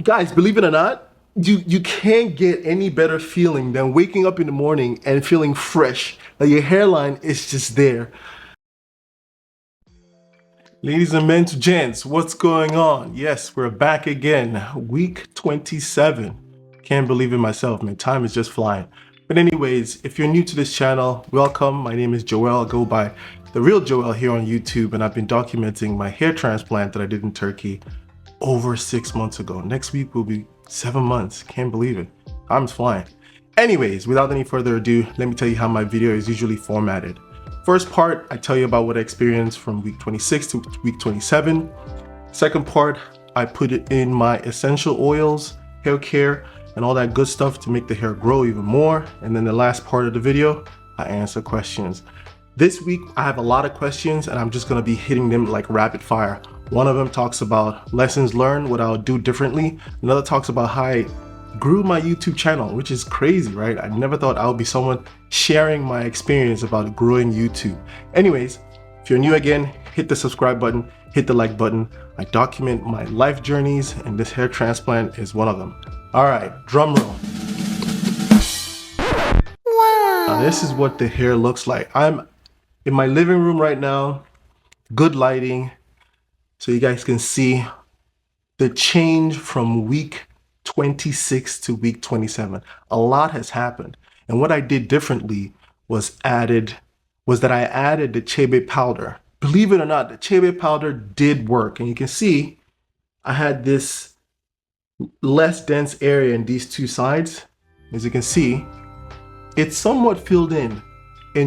Guys, believe it or not, you can't get any better feeling than waking up in the morning and feeling fresh. Like your hairline is just there. Ladies and gents, what's going on? Yes, we're back again. Week 27. Can't believe it myself, man. Time is just flying. But anyways, if you're new to this channel, welcome. My name is Joel. I go by The Real Joel here on YouTube, and I've been documenting my hair transplant that I did in Turkey over 6 months ago. Next week will be 7 months. Can't believe it. Time's flying. Anyways, without any further ado, let me tell you how my video is usually formatted. First part, I tell you about what I experienced from week 26 to week 27. Second part, I put it in my essential oils, hair care, and all that good stuff to make the hair grow even more. And then the last part of the video, I answer questions. This week, I have a lot of questions and I'm just gonna be hitting them like rapid fire. One of them talks about lessons learned, what I'll do differently. Another talks about how I grew my YouTube channel, which is crazy, right? I never thought I would be someone sharing my experience about growing YouTube. Anyways, if you're new again, hit the subscribe button, hit the like button. I document my life journeys and this hair transplant is one of them. All right, drum roll. Wow. Now this is what the hair looks like. I'm in my living room right now, good lighting, so you guys can see the change from week 26 to week 27. A lot has happened. And what I did differently was that I added the chebe powder. Believe it or not, the chebe powder did work. And you can see I had this less dense area in these two sides. As you can see, it's somewhat filled in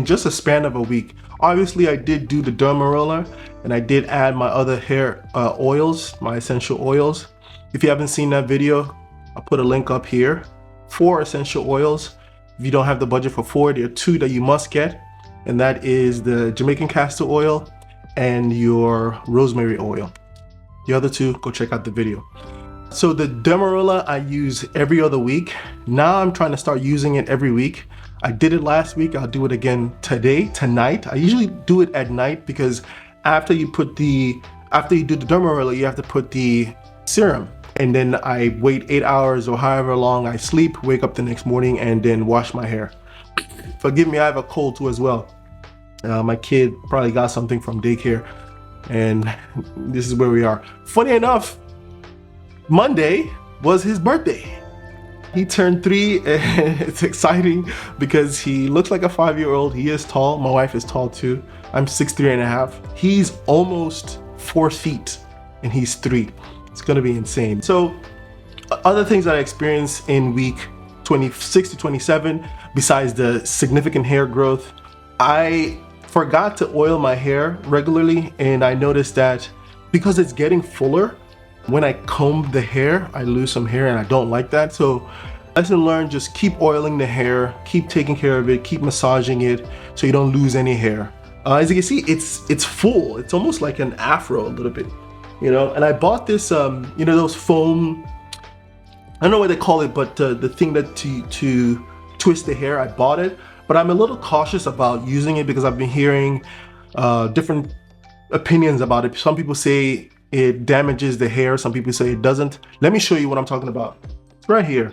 just a span of a week. Obviously, I did do the derma roller and I did add my other hair oils, my essential oils. If you haven't seen that video, I'll put a link up here. 4 essential oils. If you don't have the budget for 4, there are 2 that you must get, and that is the Jamaican castor oil and your rosemary oil. The other 2, go check out the video. So the Demerara I use every other week. Now I'm trying to start using it every week. I did it last week. I'll do it again tonight. I usually do it at night because after you do the Demerara, you have to put the serum. And then I wait 8 hours or however long I sleep, wake up the next morning and then wash my hair. Forgive me, I have a cold too as well. My kid probably got something from daycare and this is where we are. Funny enough, Monday was his birthday. He turned 3 and it's exciting because he looks like a 5-year-old. He is tall, my wife is tall too. I'm 6'3½". He's almost 4 feet and he's 3. It's gonna be insane. So other things that I experienced in week 26 to 27, besides the significant hair growth, I forgot to oil my hair regularly. And I noticed that because it's getting fuller, when I comb the hair, I lose some hair and I don't like that. So lesson learned, just keep oiling the hair, keep taking care of it, keep massaging it so you don't lose any hair. As you can see, it's full. It's almost like an afro a little bit. You know, and I bought this, you know, those foam, I don't know what they call it, but the thing that to twist the hair, I bought it, but I'm a little cautious about using it because I've been hearing different opinions about it. Some people say it damages the hair, some people say it doesn't. Let me show you what I'm talking about. It's right here.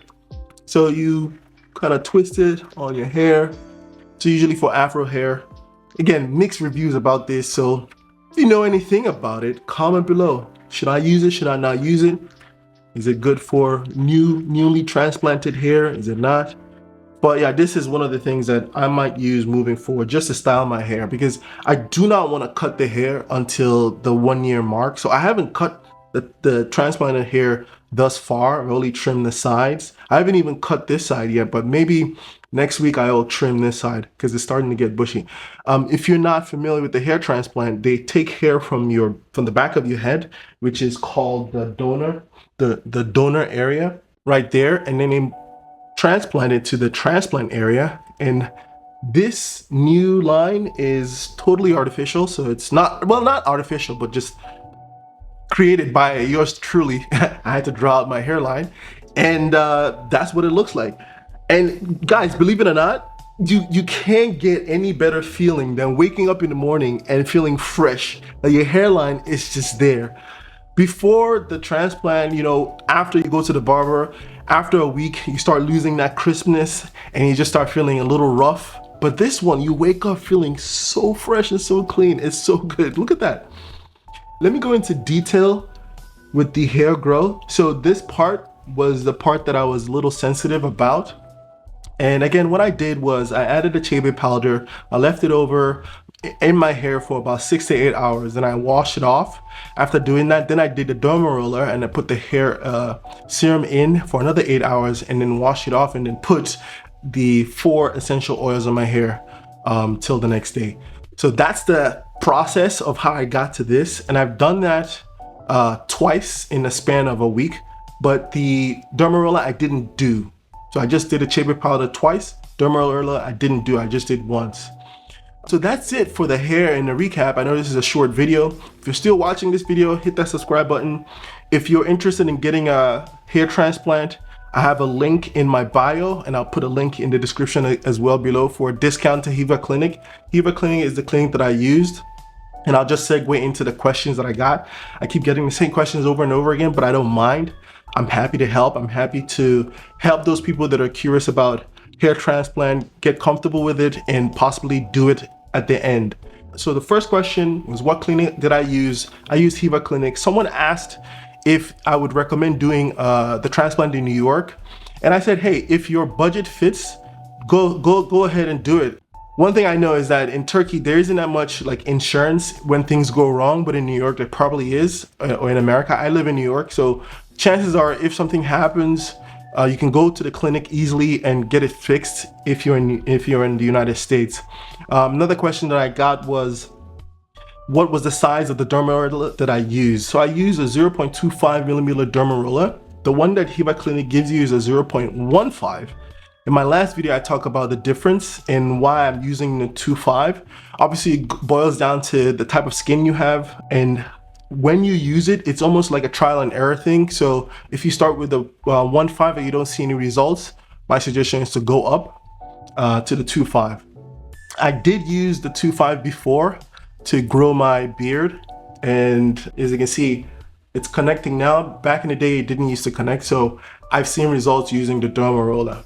So you kind of twist it on your hair. So usually for afro hair, again, mixed reviews about this. So if you know anything about it, comment below. Should I use it? Should I not use it? Is it good for newly transplanted hair? Is it not? But yeah, this is one of the things that I might use moving forward just to style my hair because I do not want to cut the hair until the 1-year mark. So I haven't cut the transplanted hair thus far. I've only trimmed the sides. I haven't even cut this side yet, but maybe next week I'll trim this side because it's starting to get bushy. If you're not familiar with the hair transplant, they take hair from the back of your head, which is called the donor area right there, and then they transplant it to the transplant area. And this new line is totally artificial, so it's not, well, not artificial, but just created by yours truly. I had to draw out my hairline, and that's what it looks like. And guys, believe it or not, you can't get any better feeling than waking up in the morning and feeling fresh. Like your hairline is just there. Before the transplant, you know, after you go to the barber, after a week, you start losing that crispness and you just start feeling a little rough. But this one, you wake up feeling so fresh and so clean. It's so good. Look at that. Let me go into detail with the hair growth. So this part was the part that I was a little sensitive about. And again, what I did was I added a chabe powder. I left it over in my hair for about 6 to 8 hours. Then I washed it off. After doing that, then I did the derma roller and I put the hair serum in for another 8 hours and then wash it off and then put the 4 essential oils on my hair till the next day. So that's the process of how I got to this. And I've done that twice in the span of a week, but the derma roller I didn't do. So I just did a chabe powder twice. Derma roller I didn't do, I just did once. So that's it for the hair and the recap. I know this is a short video. If you're still watching this video, hit that subscribe button. If you're interested in getting a hair transplant, I have a link in my bio and I'll put a link in the description as well below for a discount to Hiva Clinic. Hiva Clinic is the clinic that I used. And I'll just segue into the questions that I got. I keep getting the same questions over and over again, but I don't mind. I'm happy to help. I'm happy to help those people that are curious about hair transplant, get comfortable with it, and possibly do it at the end. So the first question was, what clinic did I use? I used Hiva Clinic. Someone asked if I would recommend doing the transplant in New York. And I said, hey, if your budget fits, go ahead and do it. One thing I know is that in Turkey, there isn't that much like insurance when things go wrong, but in New York, there probably is, or in America. I live in New York, so chances are if something happens, you can go to the clinic easily and get it fixed if you're in the United States. Another question that I got was, what was the size of the derma roller that I used? So I used a 0.25 millimeter derma roller. The one that Hiva Clinic gives you is a 0.15. In my last video, I talk about the difference and why I'm using the 2.5. Obviously, it boils down to the type of skin you have, and when you use it, it's almost like a trial and error thing. So if you start with the 1.5 and you don't see any results, my suggestion is to go up to the 2.5. I did use the 2.5 before to grow my beard, and as you can see, it's connecting now. Back in the day, it didn't used to connect, so I've seen results using the derma roller.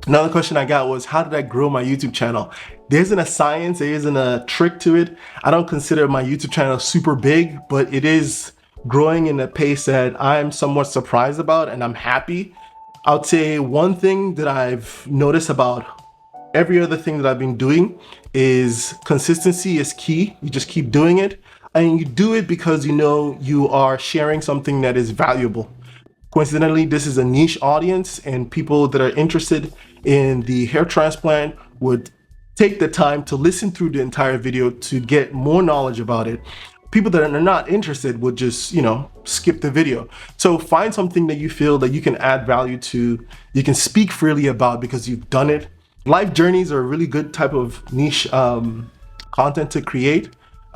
Another question I got was, how did I grow my YouTube channel? There isn't a science, there isn't a trick to it. I don't consider my YouTube channel super big, but it is growing in a pace that I'm somewhat surprised about, and I'm happy. I would say one thing that I've noticed about every other thing that I've been doing is consistency is key. You just keep doing it, and you do it because you know you are sharing something that is valuable. Coincidentally, this is a niche audience, and people that are interested in the hair transplant would take the time to listen through the entire video to get more knowledge about it. People that are not interested would just, you know, skip the video. So find something that you feel that you can add value to, you can speak freely about because you've done it. Life journeys are a really good type of niche content to create.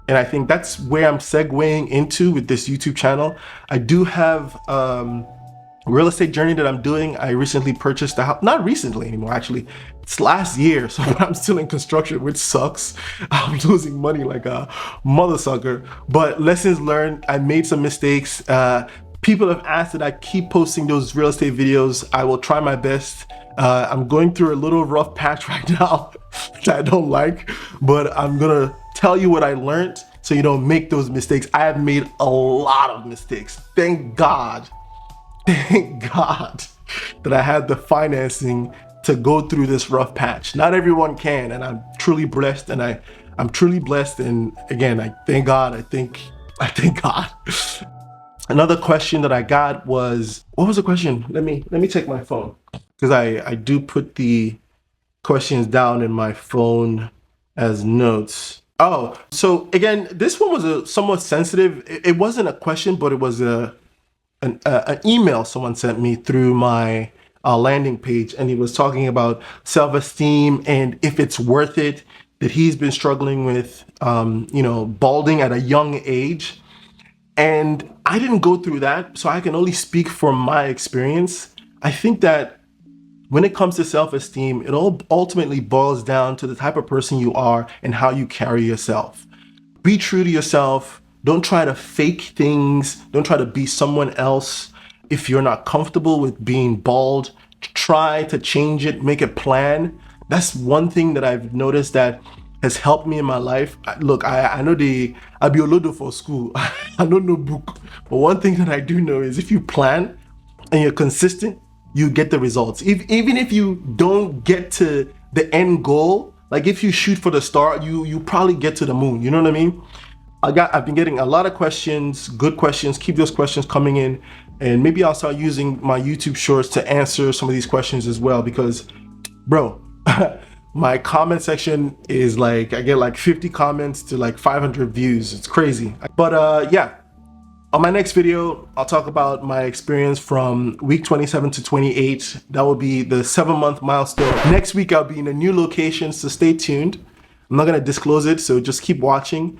And I think that's where I'm segueing into with this YouTube channel. I do have real estate journey that I'm doing. I recently purchased a house, not recently anymore, actually. It's last year, so I'm still in construction, which sucks. I'm losing money like a mother sucker. But lessons learned, I made some mistakes. People have asked that I keep posting those real estate videos. I will try my best. I'm going through a little rough patch right now that I don't like, but I'm gonna tell you what I learned so you don't make those mistakes. I have made a lot of mistakes. Thank God that I had the financing to go through this rough patch. Not everyone can, and I'm truly blessed, and I'm truly blessed, and again, I thank God. I thank God. Another question that I got was, what was the question? Let me check my phone, because I do put the questions down in my phone as notes. Oh, so again, this one was a somewhat sensitive. It wasn't a question, but it was an email someone sent me through my landing page, and he was talking about self-esteem and if it's worth it, that he's been struggling with, you know, balding at a young age. And I didn't go through that, so I can only speak from my experience. I think that when it comes to self-esteem, it all ultimately boils down to the type of person you are and how you carry yourself. Be true to yourself. Don't try to fake things. Don't try to be someone else. If you're not comfortable with being bald, try to change it, make a plan. That's one thing that I've noticed that has helped me in my life. Look, I know I be olodo for school. I don't know book. But one thing that I do know is if you plan and you're consistent, you get the results. Even if you don't get to the end goal, like if you shoot for the star, you probably get to the moon. You know what I mean? I've been getting a lot of questions, good questions. Keep those questions coming in, and maybe I'll start using my YouTube shorts to answer some of these questions as well. Because, bro, my comment section is like, I get like 50 comments to like 500 views. It's crazy. But yeah, on my next video, I'll talk about my experience from week 27 to 28. That will be the 7-month milestone. Next week, I'll be in a new location, so stay tuned. I'm not gonna disclose it, so just keep watching.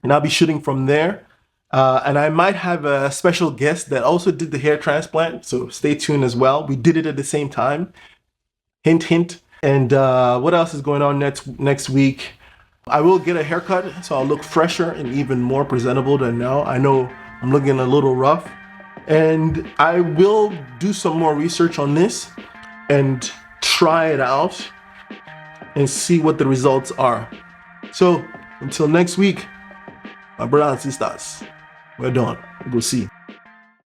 And I'll be shooting from there. And I might have a special guest that also did the hair transplant, so stay tuned as well. We did it at the same time. Hint, hint. And what else is going on next week? I will get a haircut, so I'll look fresher and even more presentable than now. I know I'm looking a little rough. And I will do some more research on this and try it out and see what the results are. So until next week, my brothers and sisters, we're done. We'll see.